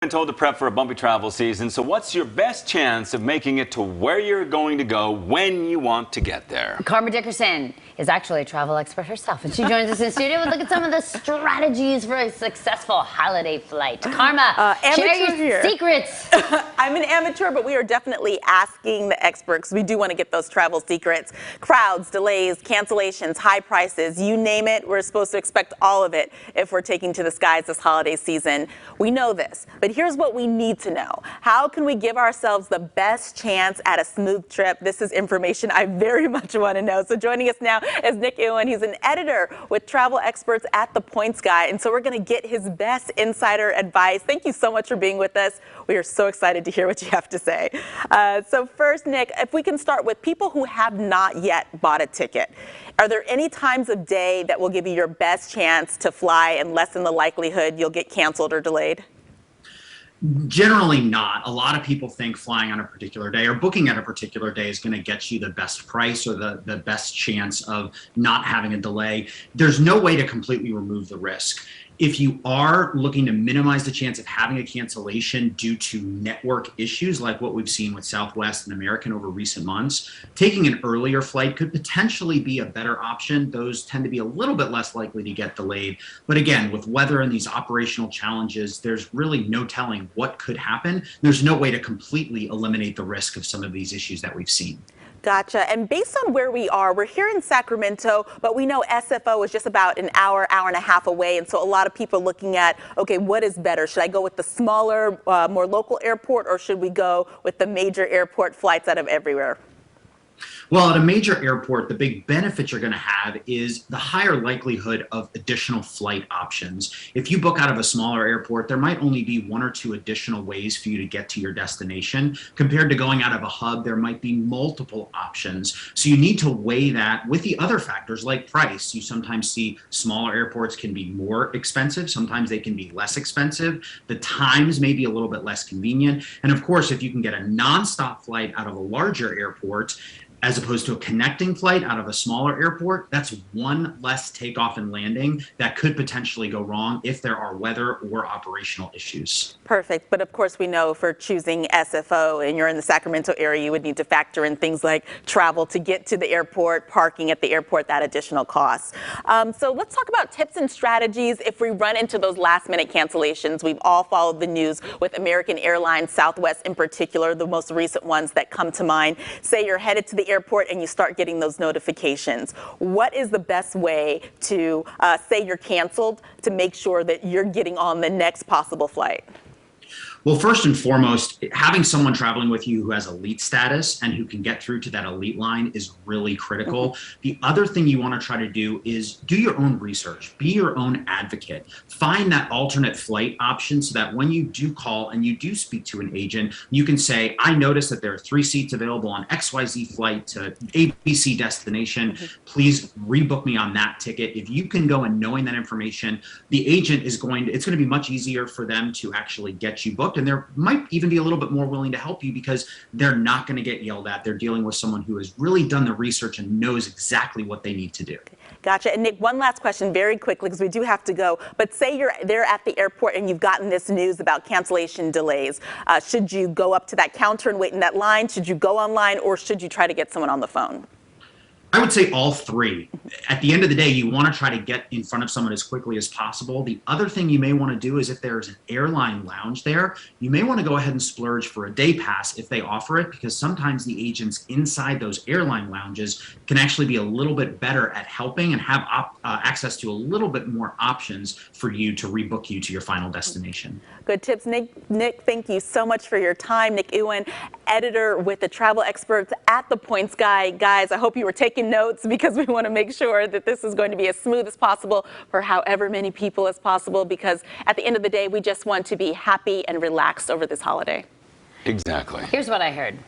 Been told to prep for a bumpy travel season, so what's your best chance of making it to where you're going to go when you want to get there? Karma Dickerson is actually a travel expert herself, and she joins us in the studio to look at some of the strategies for a successful holiday flight. Karma, share your secrets. I'm an amateur, but we are definitely asking the experts. We do want to get those travel secrets. Crowds, delays, cancellations, high prices, you name it, we're supposed to expect all of it if we're taking to the skies this holiday season. We know this, but here's what we need to know. How can we give ourselves the best chance at a smooth trip? This is information I very much want to know. So joining us now is Nick Ewan. He's an editor with travel experts at The Points Guy. And so we're going to get his best insider advice. Thank you so much for being with us. We are so excited to hear what you have to say. So first, Nick, if we can start with people who have not yet bought a ticket. Are there any times of day that will give you your best chance to fly and lessen the likelihood you'll get canceled or delayed? Generally not. A lot of people think flying on a particular day or booking at a particular day is going to get you the best price or the best chance of not having a delay. There's no way to completely remove the risk. If you are looking to minimize the chance of having a cancellation due to network issues like what we've seen with Southwest and American over recent months, taking an earlier flight could potentially be a better option. Those tend to be a little bit less likely to get delayed. But again, with weather and these operational challenges, there's really no telling what could happen. There's no way to completely eliminate the risk of some of these issues that we've seen. Gotcha. And based on where we are, we're here in Sacramento, but we know SFO is just about an hour and a half away. And so a lot of people are looking at, okay, what is better? Should I go with the smaller, more local airport, or should we go with the major airport flights out of everywhere? Well, at a major airport, the big benefit you're going to have is the higher likelihood of additional flight options. If you book out of a smaller airport, there might only be one or two additional ways for you to get to your destination. Compared to going out of a hub, there might be multiple options. So you need to weigh that with the other factors like price. You sometimes see smaller airports can be more expensive. Sometimes they can be less expensive. The times may be a little bit less convenient. And of course, if you can get a nonstop flight out of a larger airport, as opposed to a connecting flight out of a smaller airport, that's one less takeoff and landing that could potentially go wrong if there are weather or operational issues. Perfect. But of course, we know for choosing SFO and you're in the Sacramento area, you would need to factor in things like travel to get to the airport, parking at the airport, that additional cost. So let's talk about tips and strategies if we run into those last minute cancellations. We've all followed the news with American Airlines, Southwest in particular, the most recent ones that come to mind. Say you're headed to the airport and you start getting those notifications. What is the best way to say you're canceled to make sure that you're getting on the next possible flight? Well, first and foremost, having someone traveling with you who has elite status and who can get through to that elite line is really critical. The other thing you want to try to do is do your own research, be your own advocate, find that alternate flight option so that when you do call and you do speak to an agent, you can say, I noticed that there are 3 seats available on XYZ flight to ABC destination. Please rebook me on that ticket. If you can go and knowing that information, the agent is it's going to be much easier for them to actually get you booked. And there might even be a little bit more willing to help you because they're not going to get yelled at. They're dealing with someone who has really done the research and knows exactly what they need to do. Gotcha. And Nick, one last question very quickly because we do have to go. But say you're there at the airport and you've gotten this news about cancellation delays. Should you go up to that counter and wait in that line? Should you go online, or should you try to get someone on the phone? I would say all three. At the end of the day, you want to try to get in front of someone as quickly as possible. The other thing you may want to do is if there's an airline lounge there, you may want to go ahead and splurge for a day pass if they offer it, because sometimes the agents inside those airline lounges can actually be a little bit better at helping and have access to a little bit more options for you to rebook you to your final destination. Good tips, Nick, thank you so much for your time. Nick Ewan, editor with the travel experts at The Points Guy. Guys, I hope you were taking notes because we want to make sure that this is going to be as smooth as possible for however many people as possible, because at the end of the day, we just want to be happy and relaxed over this holiday. Exactly. Here's what I heard.